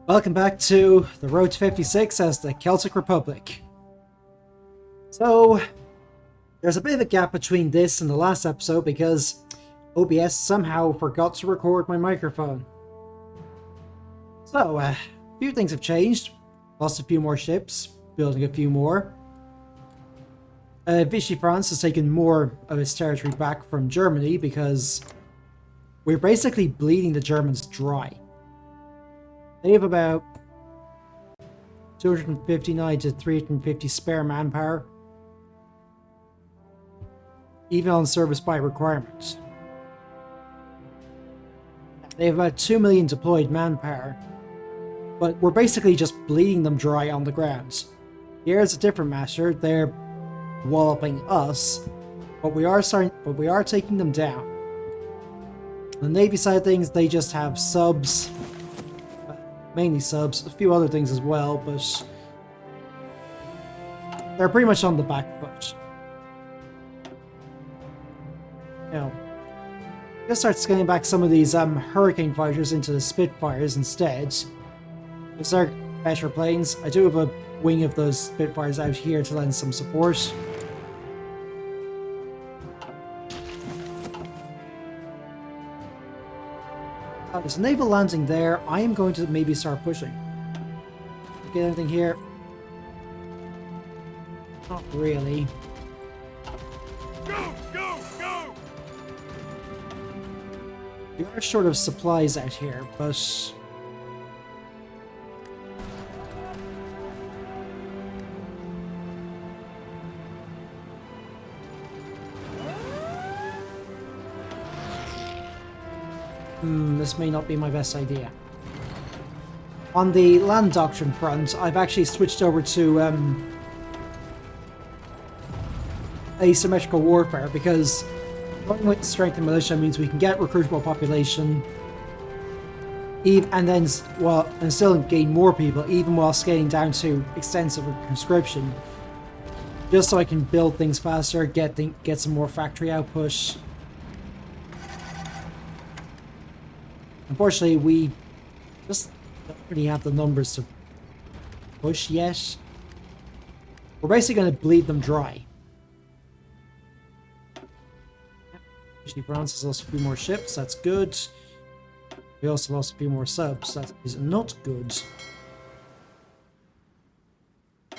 Welcome back to the Road to 56 as the Celtic Republic. So, there's a bit of a gap between this and the last episode because OBS somehow forgot to record my microphone. So, a few things have changed. Lost a few more ships, building a few more. Vichy France has taken more of its territory back from Germany because we're basically bleeding the Germans dry. They have about 259 to 350 spare manpower, even on service by requirement. They have about 2 million deployed manpower, but we're basically just bleeding them dry on the ground. Here's a different matter. They're walloping us, but we are taking them down. On the Navy side of things, they just have subs, mainly subs, a few other things as well, but they're pretty much on the back foot. Now, let's start scaling back some of these Hurricane fighters into the Spitfires instead. Those are better planes. I do have a wing of those Spitfires out here to lend some support. There's a naval landing there. I am going to maybe start pushing. Get anything here? Not really. Go, go, go! We are short of supplies out here, but this may not be my best idea. On the land doctrine front, I've actually switched over to asymmetrical warfare because going with strength and militia means we can get recruitable population, and still gain more people, even while scaling down to extensive conscription, just so I can build things faster, get some more factory output. Unfortunately, we just don't really have the numbers to push yet. We're basically going to bleed them dry. Actually, France has lost a few more ships, that's good. We also lost a few more subs, that is not good.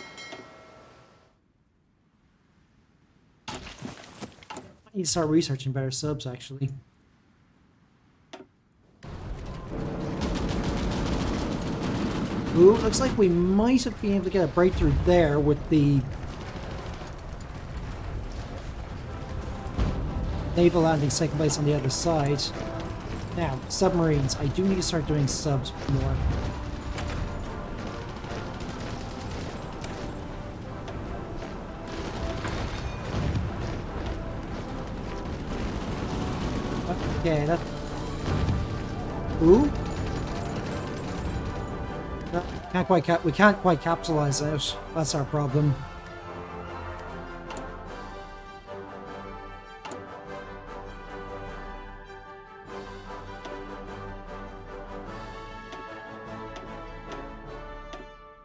I need to start researching better subs, actually. Ooh, looks like we might have been able to get a breakthrough there with the naval landing taking place on the other side. Now, submarines. I do need to start doing subs more. Okay, that... Ooh? We can't quite capitalize out. That's our problem.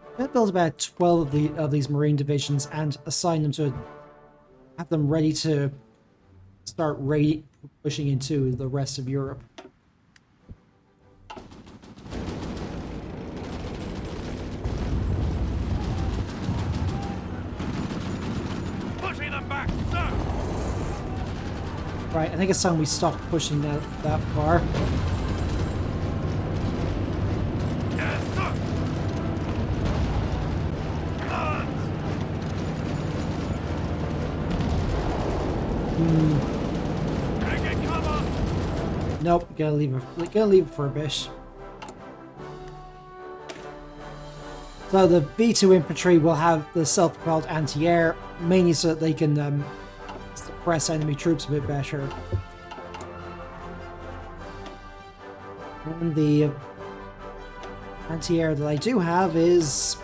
I'm gonna build about 12 of these marine divisions and assign them to have them ready to start pushing into the rest of Europe. Right, I think it's time we stop pushing that far. Yes, sir. Taking cover. Nope, gotta leave it for a bit. So the V2 infantry will have the self-propelled anti-air, mainly so that they can suppress enemy troops a bit better. And the anti-air that I do have is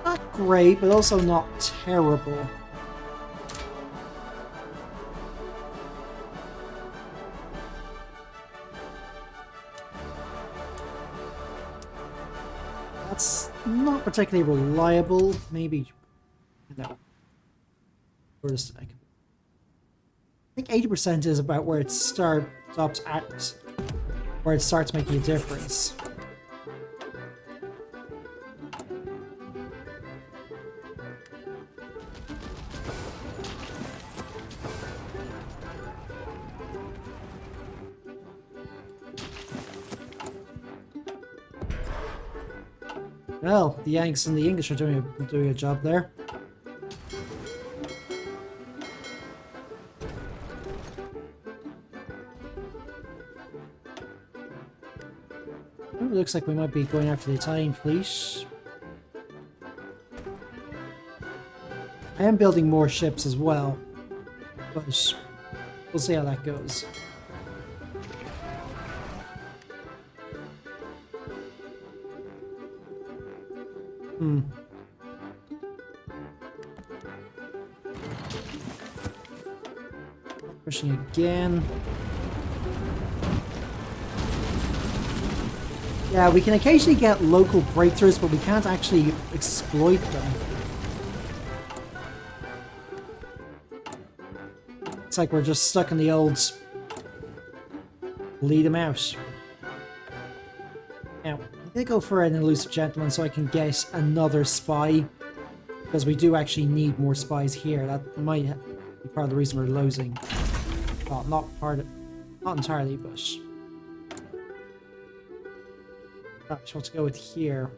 not great, but also not terrible. That's not particularly reliable. Maybe. No. For a sec. I think 80% is about where it stops at. Where it starts making a difference. Well, the Yanks and the English are doing a job there. Oh, it looks like we might be going after the Italian fleet. I am building more ships as well, but we'll see how that goes. Pushing again. Yeah, we can occasionally get local breakthroughs, but we can't actually exploit them. It's like we're just stuck in the old lead them out. Now, I'm gonna go for an elusive gentleman so I can get another spy, because we do actually need more spies here. That might be part of the reason we're losing. Well, not entirely, but perhaps let's go with here.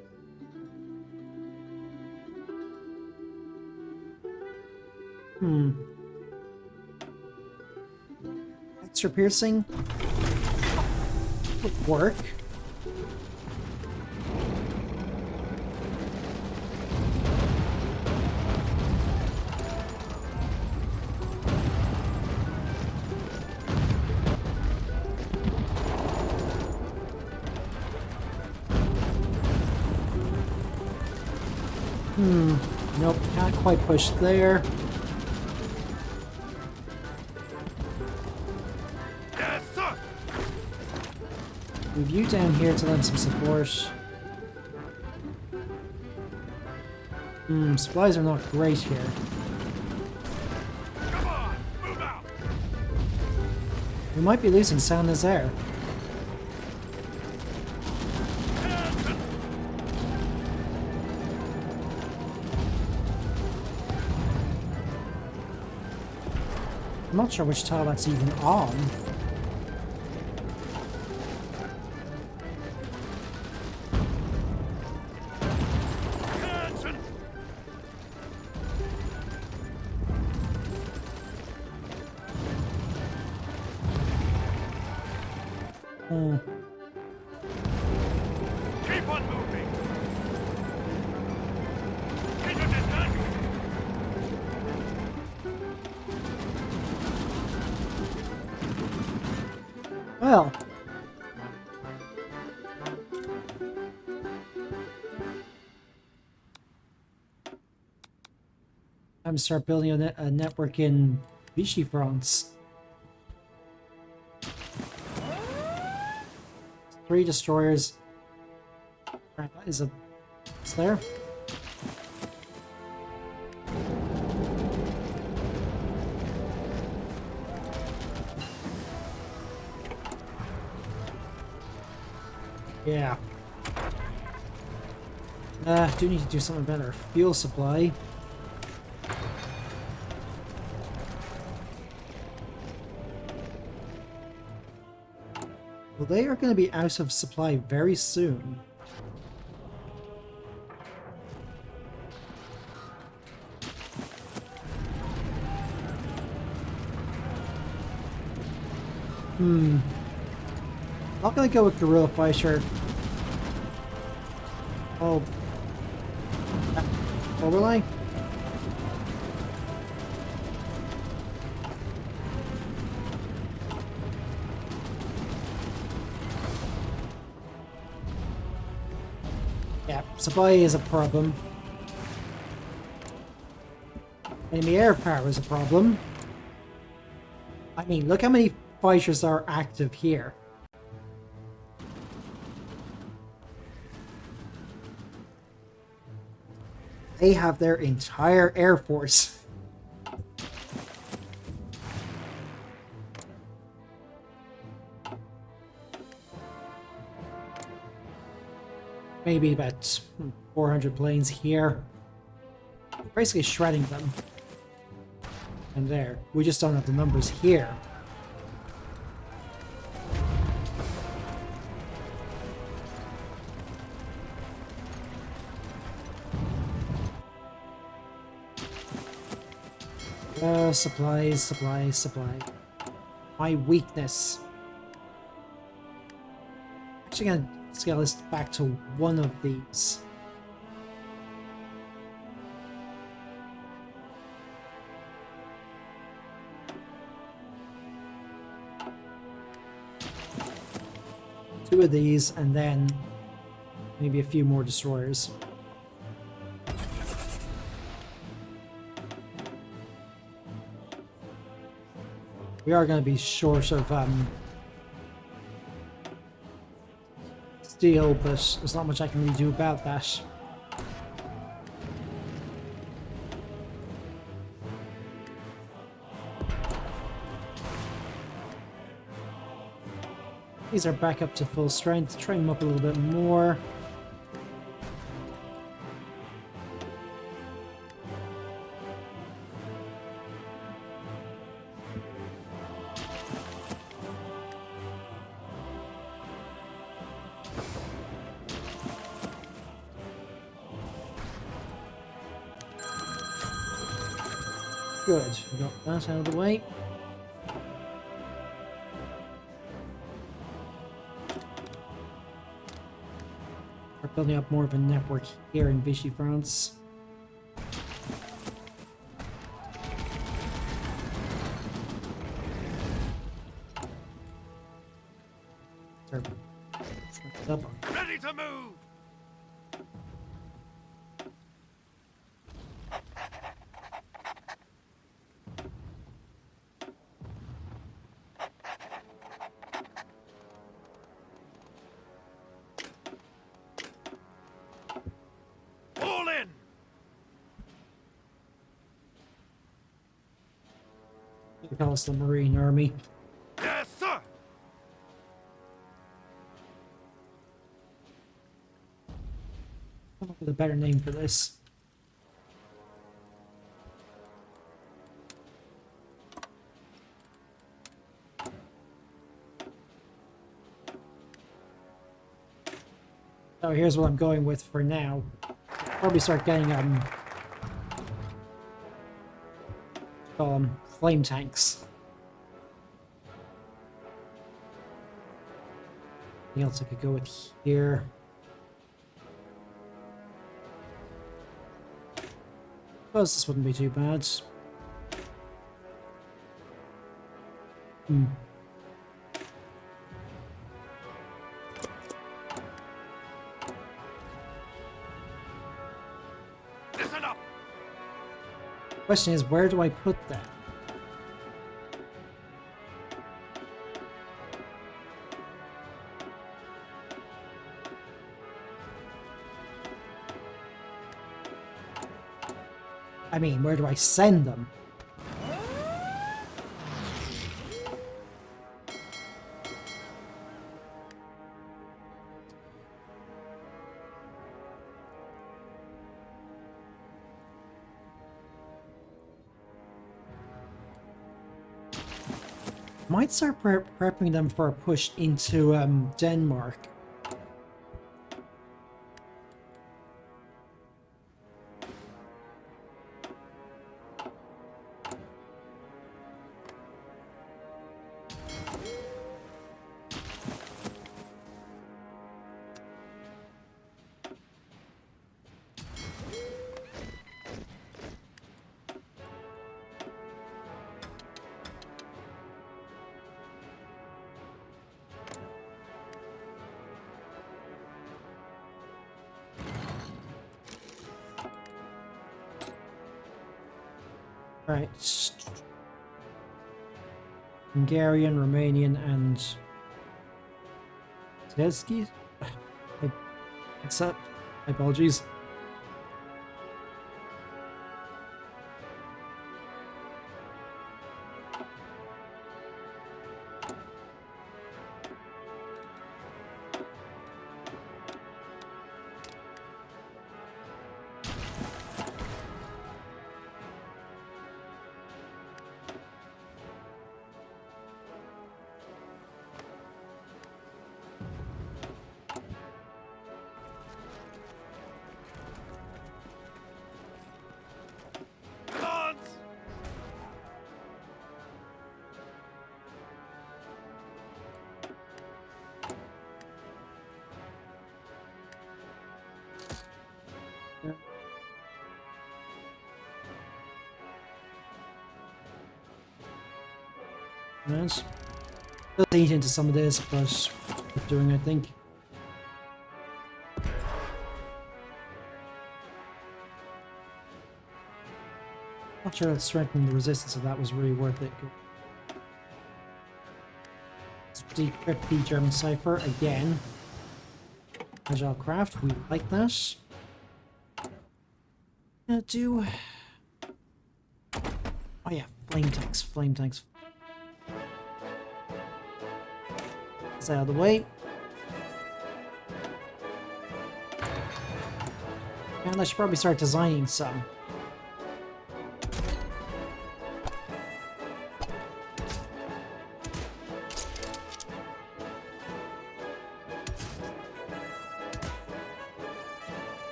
Extra piercing would work. Nope, can't quite push there. Yes, sir. Move you down here to lend some support. Supplies are not great here. Come on, move out. We might be losing Saint Nazaire. I'm not sure which tile that's even on. Attention. Keep on moving. Keep your distance. Well. Time to start building a network in Vichy, France. 3 destroyers. Right, that is it's there. Yeah. Do need to do something about our fuel supply. Well, they are going to be out of supply very soon. Not going to go with Guerrilla Fighter. Oh. Overlay? Yeah, supply is a problem. Enemy air power is a problem. I mean, look how many fighters are active here. They have their entire air force. Maybe about 400 planes here. Basically shredding them. And there. We just don't have the numbers here. Supplies, supplies, supply. My weakness. Actually gonna scale this back to one of these. Two of these, and then maybe a few more destroyers. We are going to be short of steel, but there's not much I can really do about that. These are back up to full strength. Train them up a little bit more. Good, we got that out of the way. We're building up more of a network here in Vichy, France. Ready to move! All in! We call us the Marine Army. Yes, sir! Come up with a better name for this. So here's what I'm going with for now. Probably start getting call them flame tanks. Anything else I could go with here? Suppose this wouldn't be too bad. Listen up! Question is, where do I put that? I mean, where do I send them? Might start prepping them for a push into Denmark. Right. Hungarian, Romanian, and Tedeschi? What's up? My apologies. Nice. Still eat into some of this, but we're doing, I think. Not sure that strengthening the resistance of that was really worth it. Let's decrypt the German cipher again. Agile craft, we like that. Do. Oh yeah, flame tanks, flame tanks. That's out of the way. And I should probably start designing some.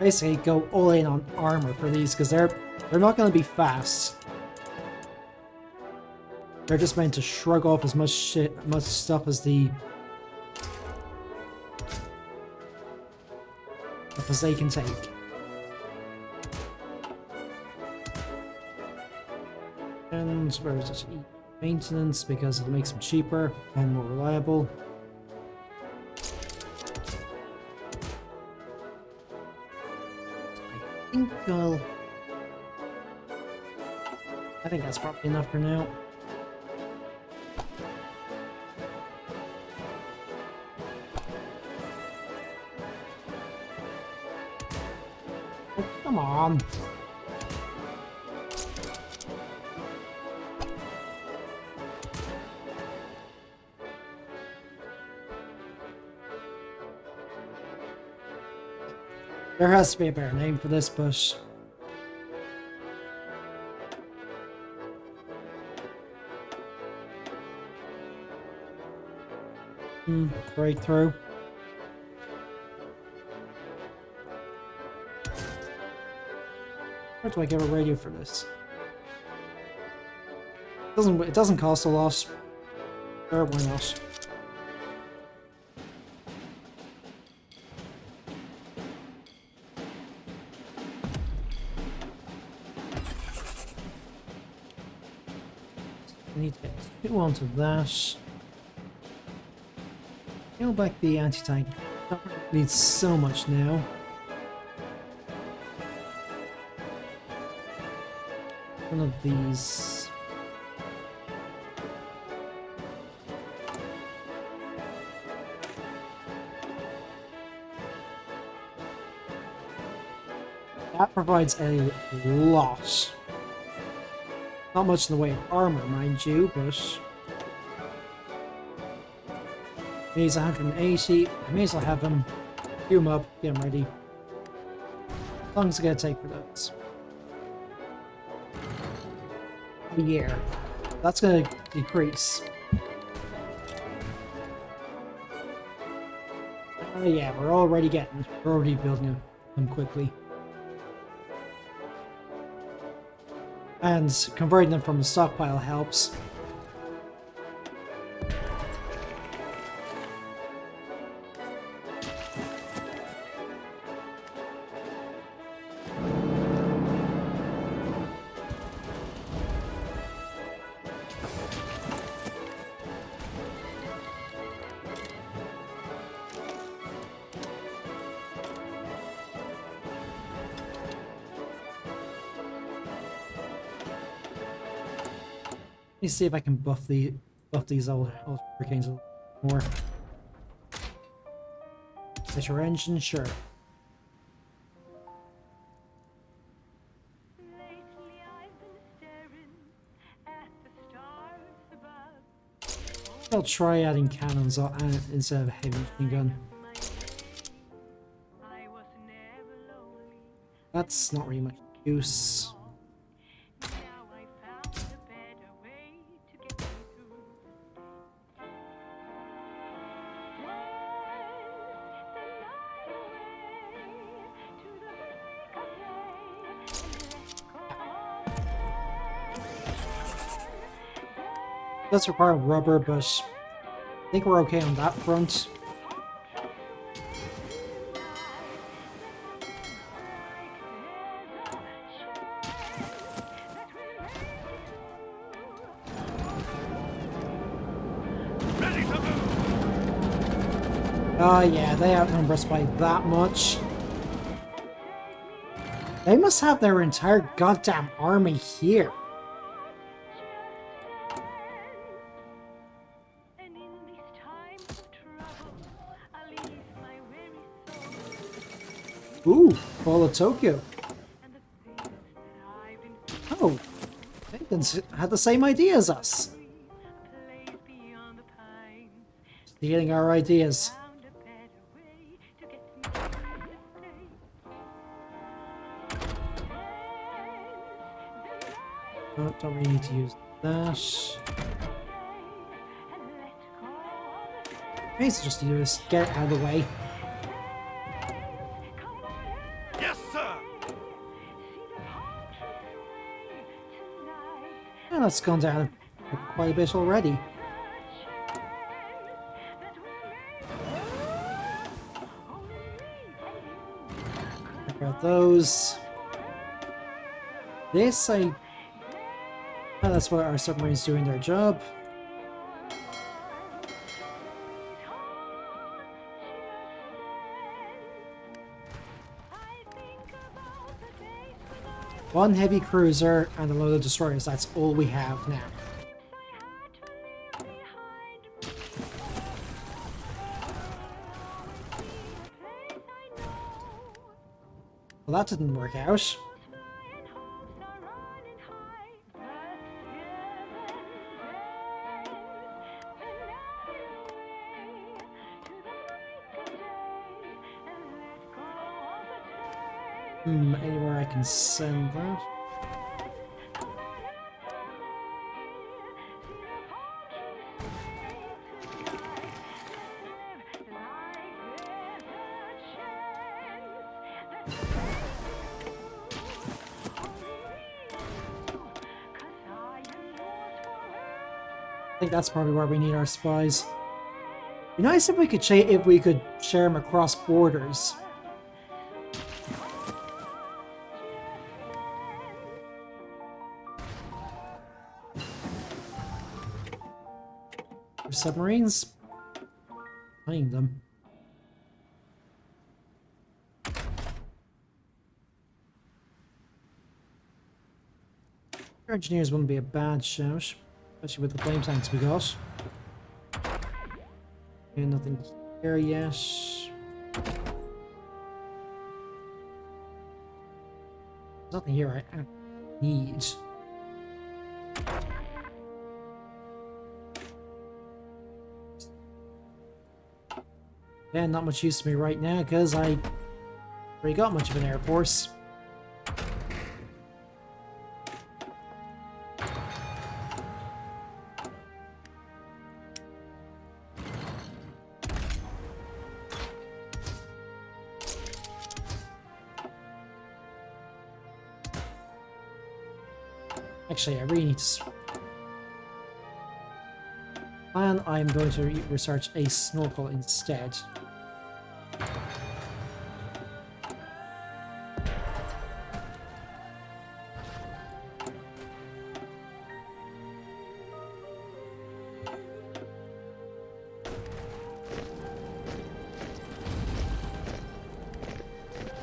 Basically go all in on armor for these because they're not going to be fast. They're just meant to shrug off as much stuff as they can take. And where is it? Maintenance because it makes them cheaper and more reliable. I think that's probably enough for now. Oh, come on. There has to be a better name for this bush. Breakthrough. Where do I get a radio for this? It doesn't cost a lot. Sure, why not? I need to get 2 onto that. Scale back the anti-tank. Needs so much now. One of these. That provides a lot. Not much in the way of armor, mind you, but needs 180. I may as well have them queue them up, get them ready. How long is it going to take for those? A year. That's going to decrease. Oh yeah, we're already building them quickly. And converting them from the stockpile helps. Let me see if I can buff these old hurricanes a little more. Is your engine? Sure. I'll try adding cannons instead of a heavy machine gun. That's not really much use. Does require rubber, but I think we're okay on that front. Oh yeah, they outnumber us by that much. They must have their entire goddamn army here. Ooh, Fall of Tokyo. Oh, they had the same idea as us. Stealing our ideas. Oh, don't really need to use that. Maybe just use this. Get it out of the way. Yes, sir. And that's gone down quite a bit already. Check out those. This, oh, that's what our submarine's doing their job. One heavy cruiser and a load of destroyers. That's all we have now. Well, that didn't work out. Anywhere I can send that? I think that's probably where we need our spies. It'd be nice if we could share them across borders. Submarines? Playing them. Our engineers wouldn't be a bad shout, especially with the flame tanks we got. Okay, nothing here yet. There's nothing here I need. Yeah, not much use to me right now because I already got much of an air force. Actually, I really need to... And I'm going to research a snorkel instead.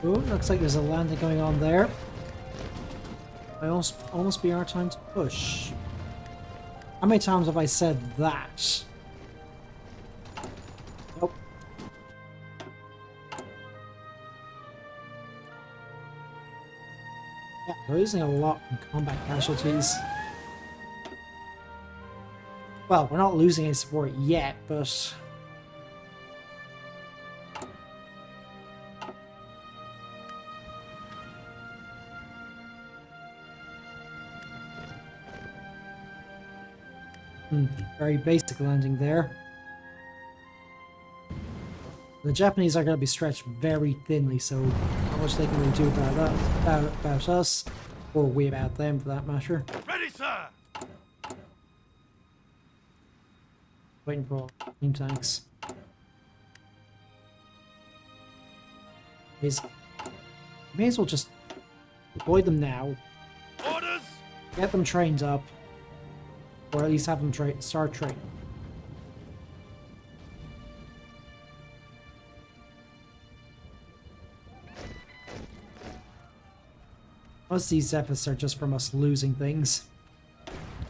Oh, looks like there's a landing going on there. I almost be our time to push. How many times have I said that? Nope. Yeah, we're losing a lot from combat casualties. Well, we're not losing any support yet, but... very basic landing there. The Japanese are going to be stretched very thinly, so not much they can really do about that, about us, or we about them for that matter. Ready, sir. Waiting for team tanks. May as well just deploy them now. Orders. Get them trained up. Or at least have them start training. Most of these deficits are just from us losing things.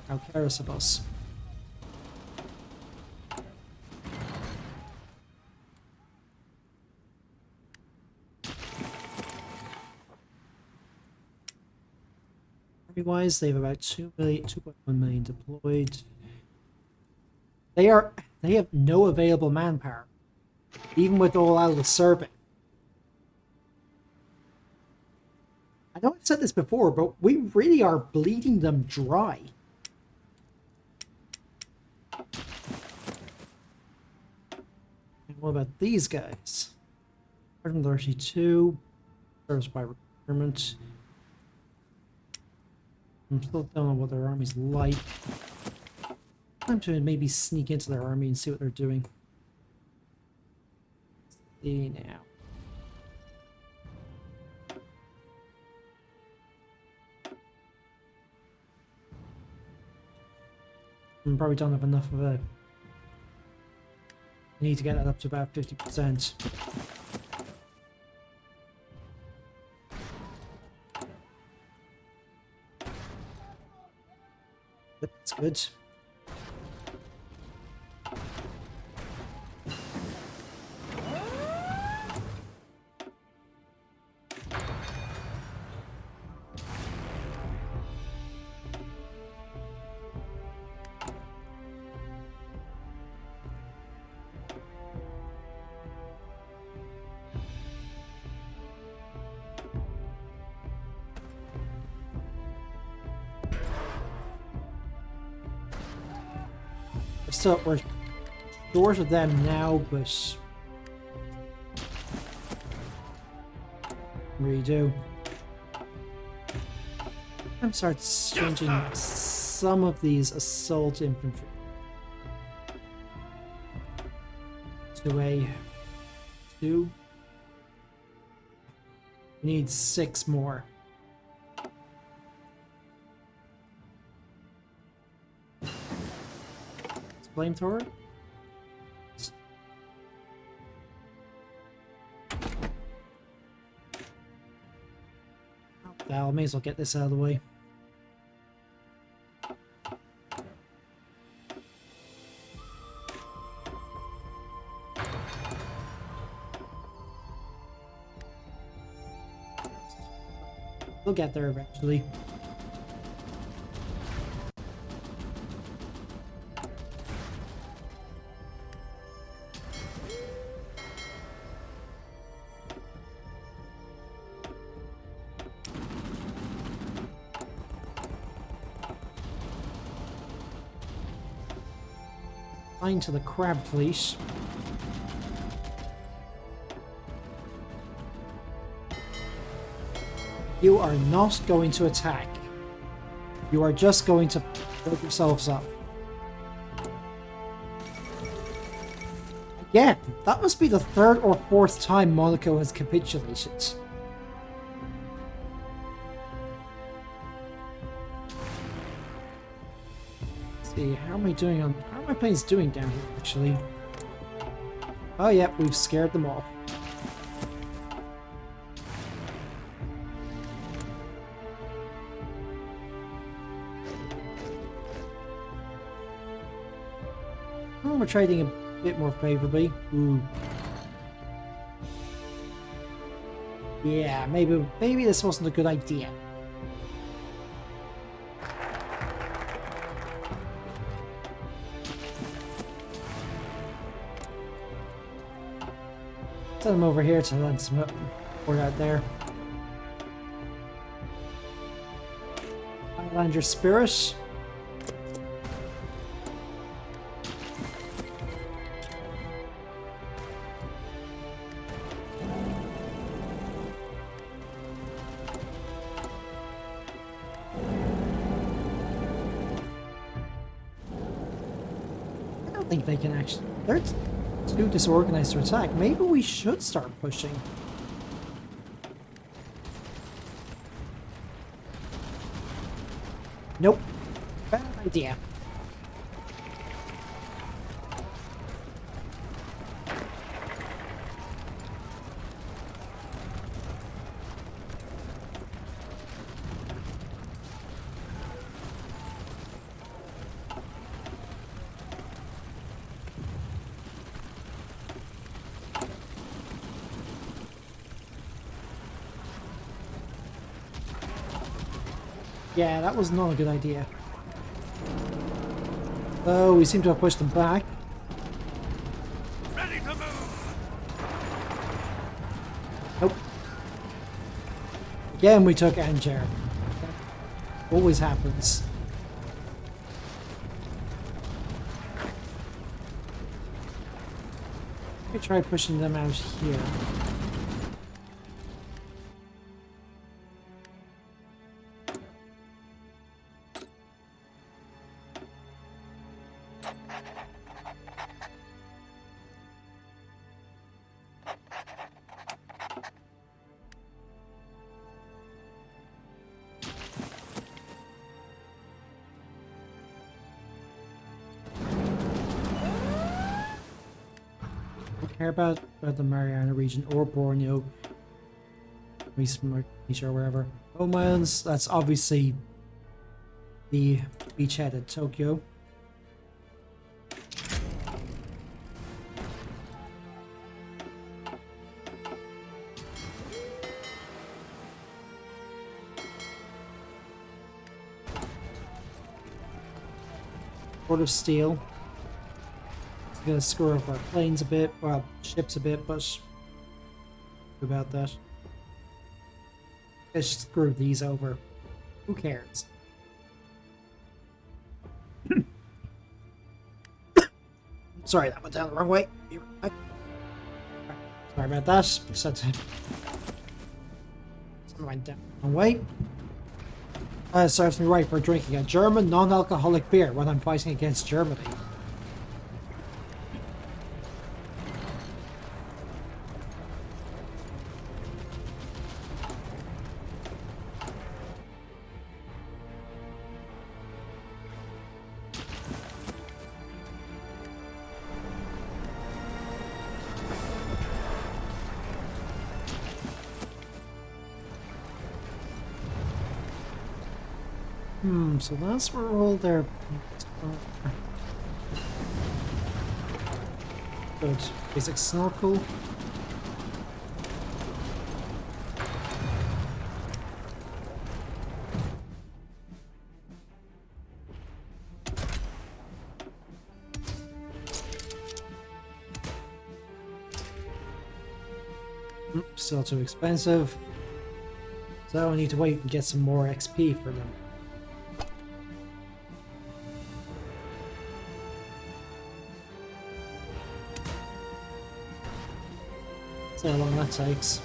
How careless of us. Army-wise, they have about 2.1 million deployed. They have no available manpower, even with all out of serving. I know I've said this before, but we really are bleeding them dry. And what about these guys? 132, service by requirement. I still don't know what their army's like. Time to maybe sneak into their army and see what they're doing. Let's see now. Probably don't have enough of a... I need to get that up to about 50%. That's good. We're short of them now, but we do. I'm start changing some of these assault infantry to a 2. We need 6 more. Flamethrower? Oh, well, I may as well get this out of the way. We'll get there eventually. To the crab fleet. You are not going to attack. You are just going to build yourselves up. Again, that must be the 3rd or 4th time Monaco has capitulated. See, how am I doing on... How are my planes doing down here, actually? Oh, yeah, we've scared them off. Oh, we're trading a bit more favorably. Ooh. Yeah, maybe this wasn't a good idea. Send them over here to land some support out there. Land your spirit. I don't think they can actually... They're too disorganized to attack. Maybe we should start pushing. Nope. Bad idea. Yeah, that was not a good idea. Though we seem to have pushed them back. Ready to move. Nope. Again, we took Anjar. That always happens. Let me try pushing them out here. Care about the Mariana region or Borneo, or wherever. Home Islands, that's obviously the beachhead at Tokyo. Port of Steel. Gonna screw up our planes a bit, well, ships a bit, but about that. Just screw these over. Who cares? Sorry, that went down the wrong way. Be right back. Sorry about that. Something went down the wrong way. Serves me right for drinking a German non-alcoholic beer when I'm fighting against Germany. So that's where all their good basic snorkel. Still too expensive. So I need to wait and get some more XP for them. See how long that takes.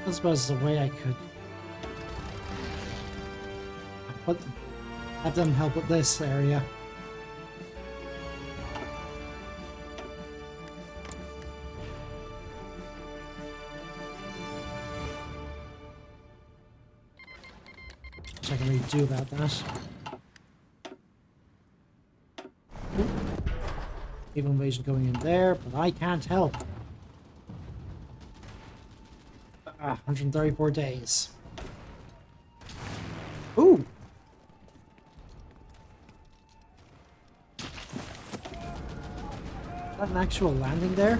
I suppose there's a way I could have them help with this area. Which I can really do about that. Naval invasion going in there, but I can't help. 134 days. Ooh! Is that an actual landing there?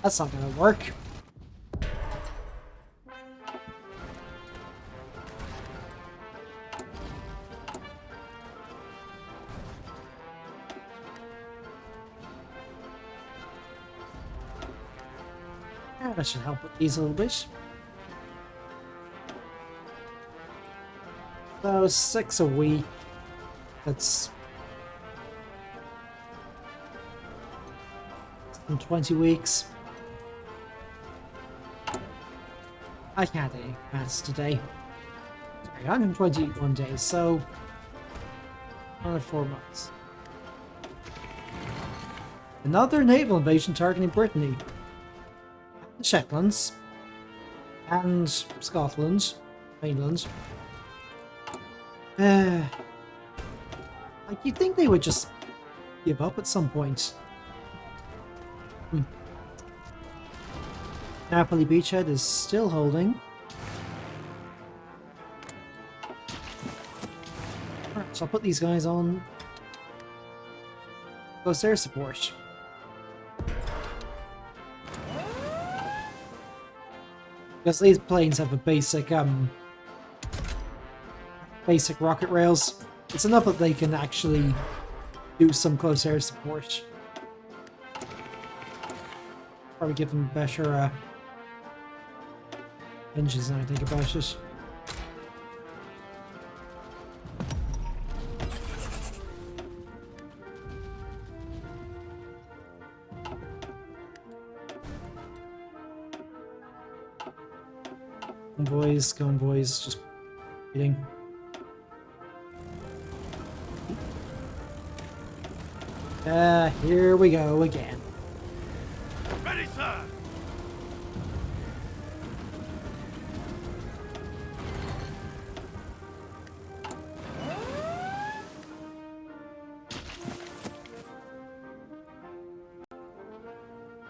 That's not gonna work. Yeah, that should help with these a little bit. So 6 a week. That's in 20 weeks. I can't do maths today. Sorry, 121 days, so another 4 months. Another naval invasion targeting Brittany. The Shetlands. And Scotland, England. Like, you'd think they would just give up at some point. Napoli Beachhead is still holding. Alright, so I'll put these guys on close air support. Because these planes have a basic rocket rails. It's enough that they can actually do some close air support. Probably give them better engines now I think about it. Convoys, just waiting. Here we go again. Ready, sir.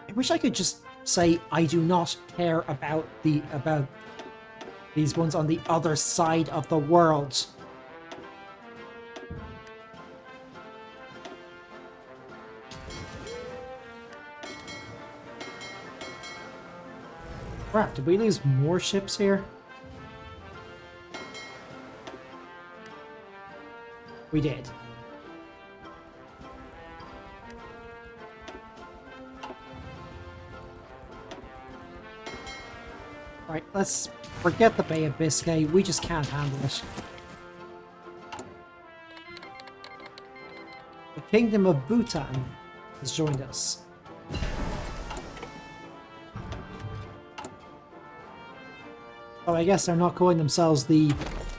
I wish I could just say I do not care about these ones on the other side of the world. Crap, did we lose more ships here? We did. Right, let's forget the Bay of Biscay. We just can't handle it. The Kingdom of Bhutan has joined us. Oh, I guess they're not calling themselves the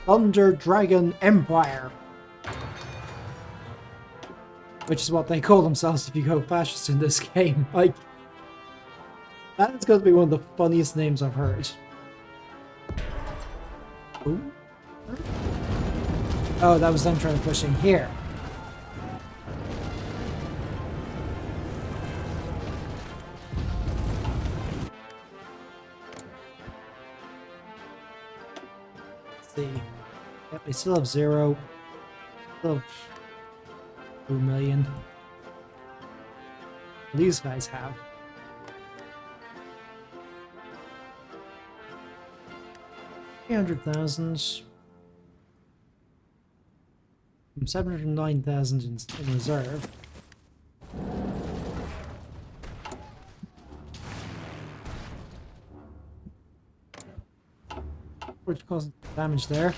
Thunder Dragon Empire. Which is what they call themselves if you go fascist in this game. Like, that is going to be one of the funniest names I've heard. Ooh. Oh, that was them trying to push in here. Let's see. Yep, they still have 0. Still have 2 million. These guys have 300,000 from 709,000 in reserve. Which caused damage there.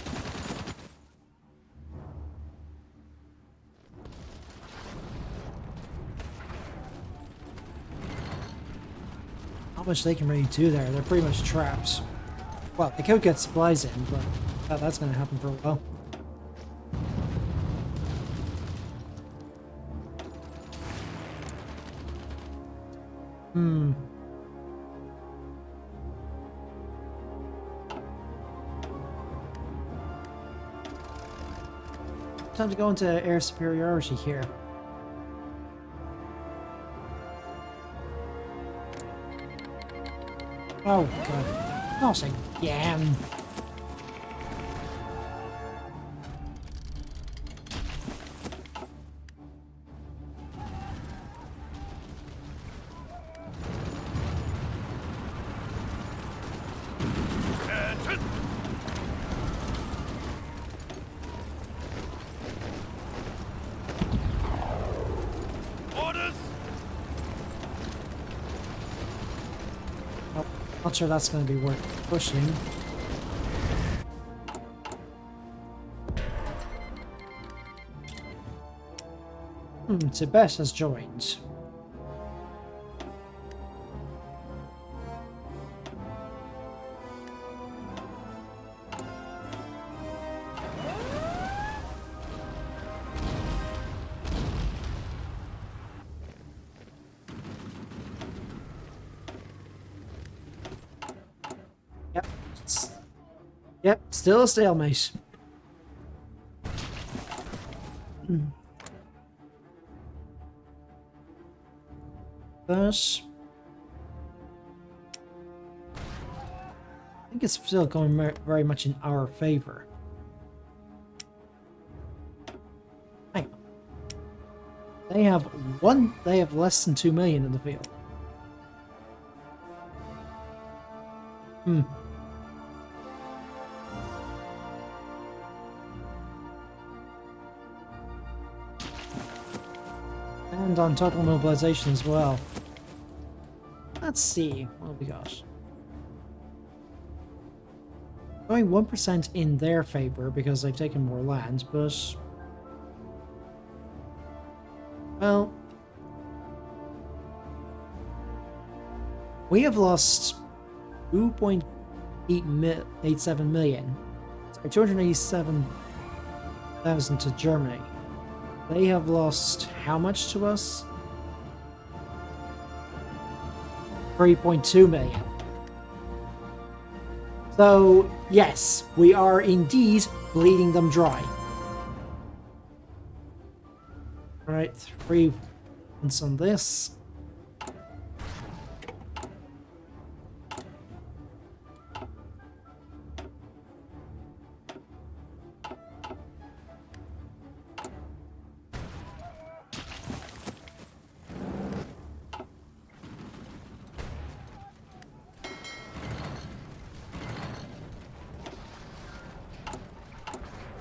Not much they can really do there. They're pretty much trapped. Well, they could get supplies in, but that's going to happen for a while. Time to go into air superiority here. Oh god, not again. Attention. Orders. Oh, not sure that's going to be worth pushing. Tibet has joined. Yep, Yep, still a stalemate. But I think it's still going very much in our favor. Hang on. They have less than 2 million in the field. And on total mobilization as well. Let's see what we got. Going 1% in their favor because they've taken more land, but well, we have lost 2.87 million. Sorry, 287,000 to Germany. They have lost how much to us? 3.2 million. So, yes, we are indeed bleeding them dry. Alright, 3 points on this.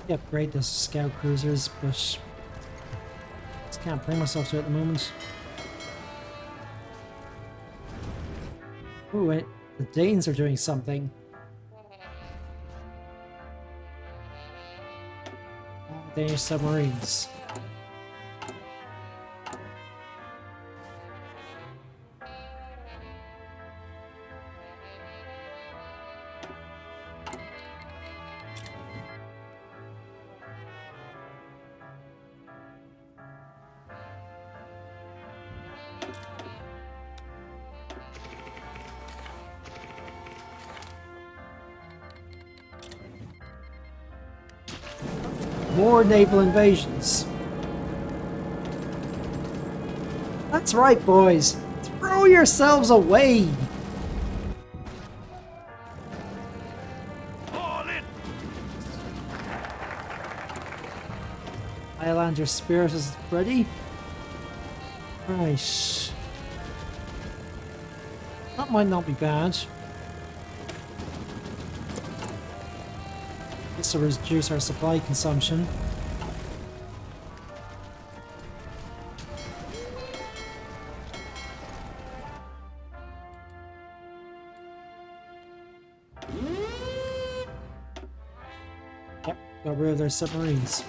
Upgrade the scout cruisers, but just can't bring myself to it at the moment. Oh wait, the Danes are doing something. Danish submarines. More naval invasions. That's right, boys. Throw yourselves away. Fall in! Highlander Spirit is ready. Right. That might not be bad. This will reduce our supply consumption. Yep, got rid of their submarines.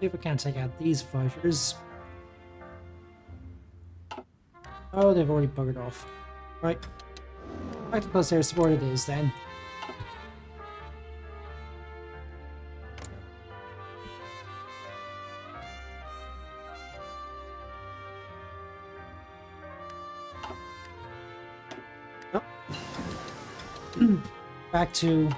See if we can't take out these fighters. Oh, they've already buggered off. Right. Tactical air support it is then. Oh. Back to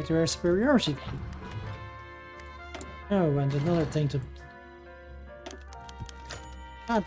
air superiority then. Oh, and another thing to... God.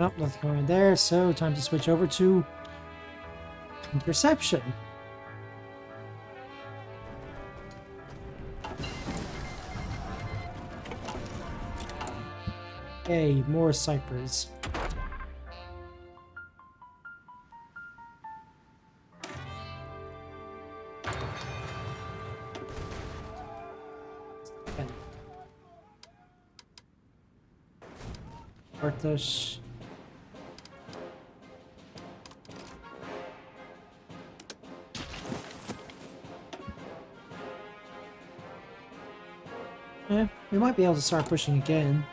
Nope, nothing going in there, so time to switch over to interception. Yay, more ciphers. Bartosz. Yeah, we might be able to start pushing again.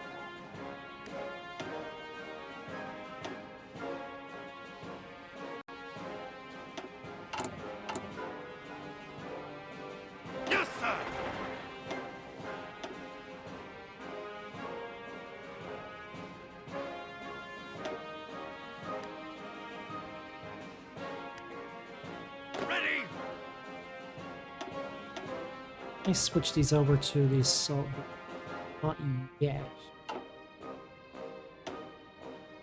Yes, sir. Ready. Let me switch these over to the assault. Not yet.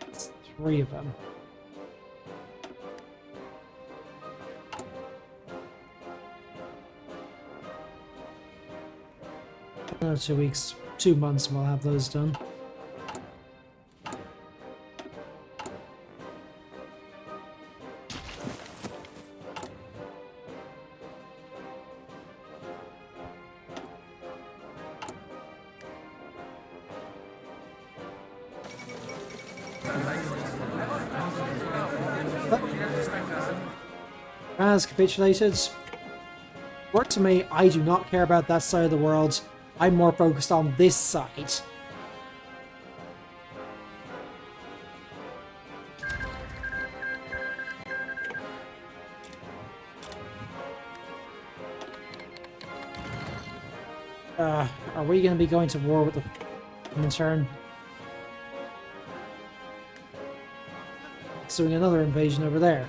It's 3 of them. Another 2 weeks, 2 months, and we'll have those done. Has capitulated. Work to me, I do not care about that side of the world. I'm more focused on this side. Are we going to be going to war with the Comintern? Doing another invasion over there.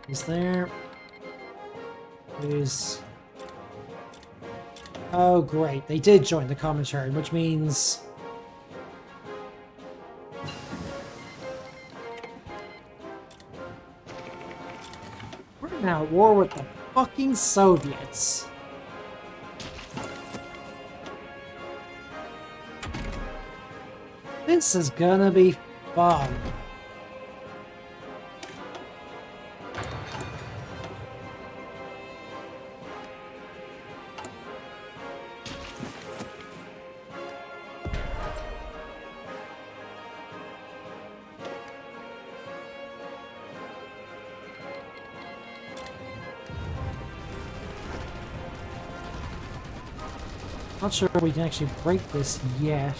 Is there? Is. Oh, great. They did join the commentary, which means. We're now at war with the fucking Soviets. This is gonna be fun. Not sure if we can actually break this yet.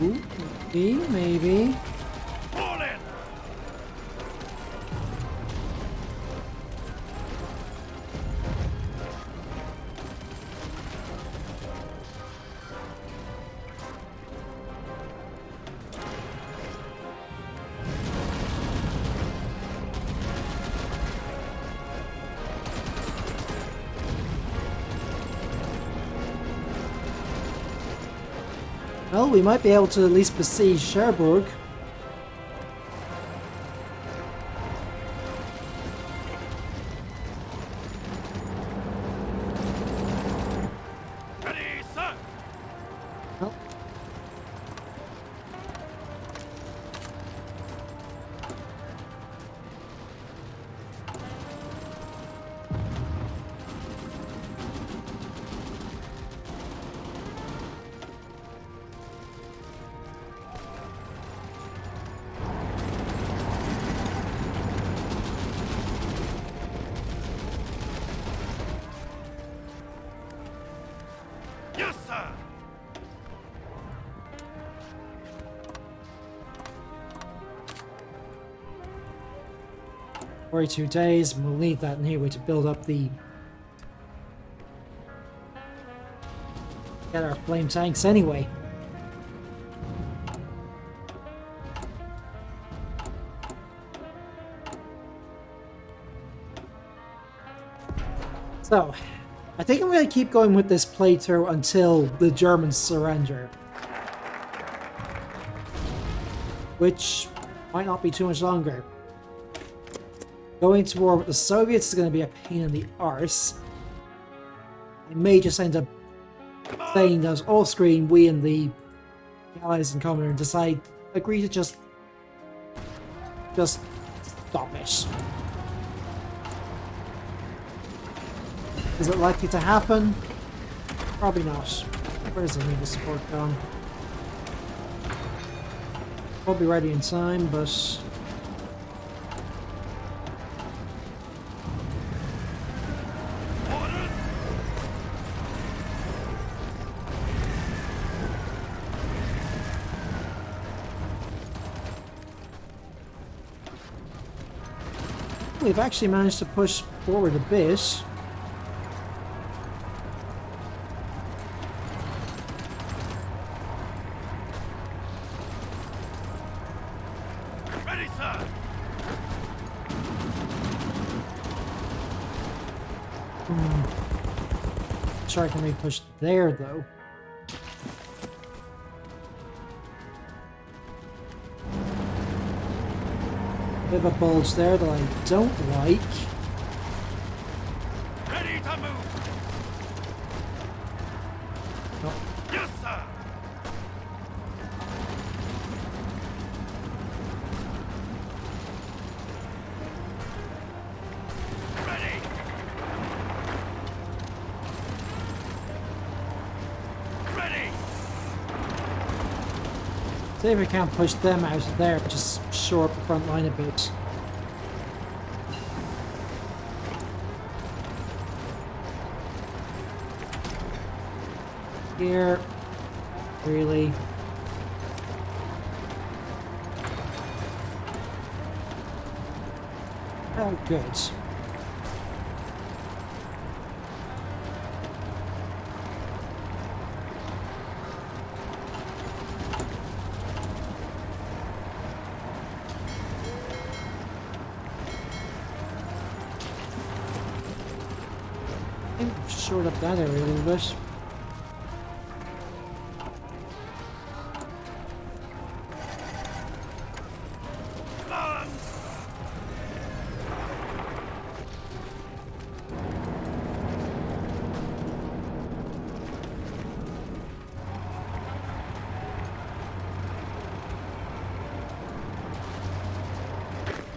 Ooh, maybe. Fall in. Well, we might be able to at least besiege Cherbourg. Ready, sir. Well, Yes, sir. 42 days. We'll need that anyway to build up the... get our flame tanks anyway. So, I think I'm going to keep going with this playthrough until the Germans surrender. Which might not be too much longer. Going to war with the Soviets is going to be a pain in the arse. I may just end up saying that off screen we and the Allies and Commodore agree to just stop it. Is it likely to happen? Probably not. Where's the naval support gone? Won't be ready in time, but... we've actually managed to push forward a bit. Ready, sir. Sure, can we push there though? Bit of a bulge there that I don't like. Ready to move. Oh, Yes, sir. Ready. Ready. see if we can't push them out of there, just shore up the front line a bit. Here, really. Oh, good. I think we've shored up that area a little bit.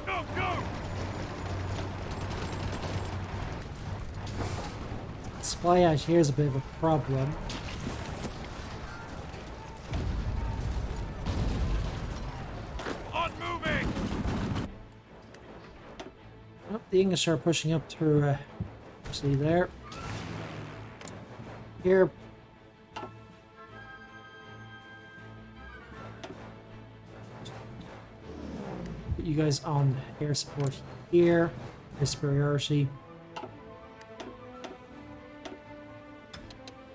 Go, go. Supply out here is a bit of a problem. On moving. Oh, the English are pushing up through, see there. Here. Put you guys on air support here. Air superiority.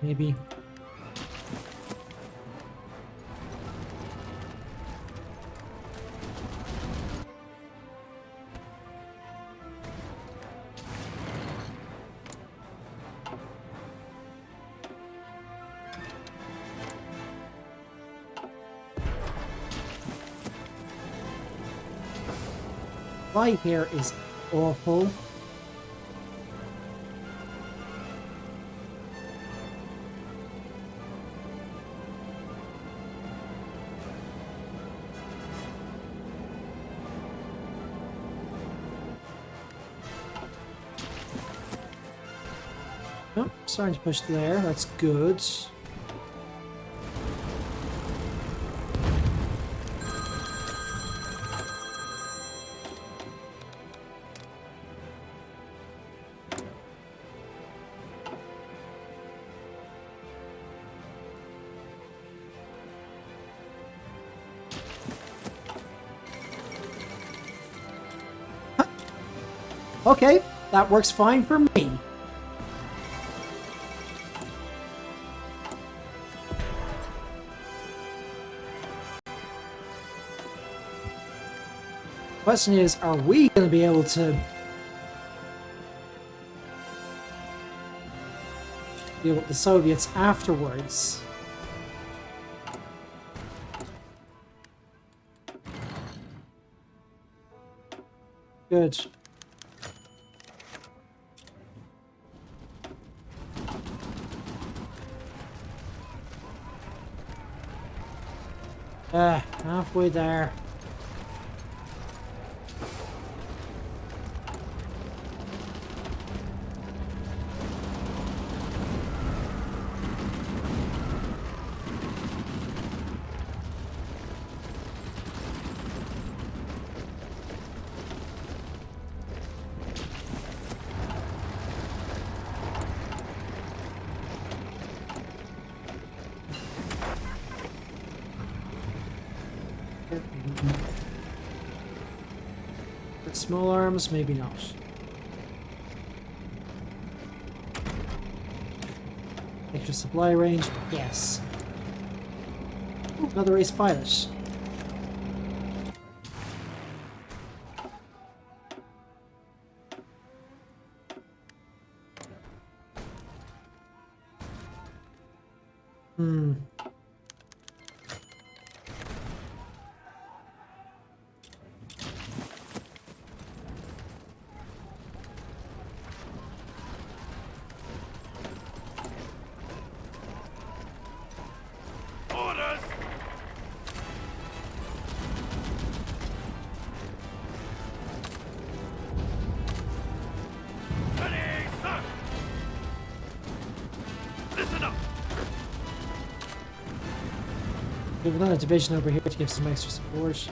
Maybe. Fly here is awful. Oh, starting to push there. That's good. Okay, that works fine for me. Question is, are we going to be able to deal with the Soviets afterwards? Good. Halfway there. Small arms, maybe not. Extra supply range, yes. Ooh, another ace pilot. Orders! Ready, sir! Listen up! We have another division over here to give some extra support.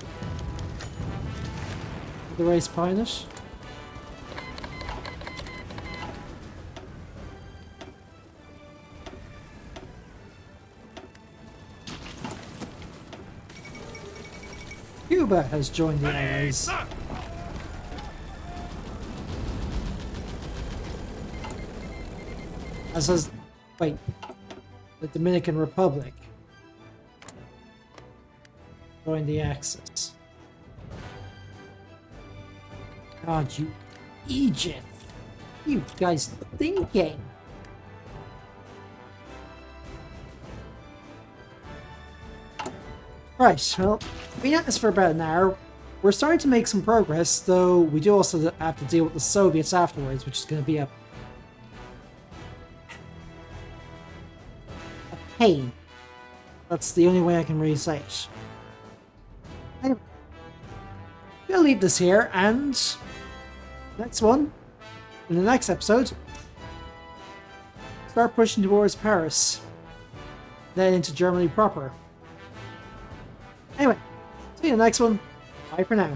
The race pilot. Cuba has joined the Ready, Allies. sir! As has, wait, the Dominican Republic joined the Axis. God, you Egypt! You guys thinking? Right, well, we had this for about an hour. We're starting to make some progress, though we do also have to deal with the Soviets afterwards, which is going to be a pain. That's the only way I can really say it. Anyway, we'll leave this here, and next one, in the next episode, start pushing towards Paris, then into Germany proper. Anyway, see you in the next one. Bye for now.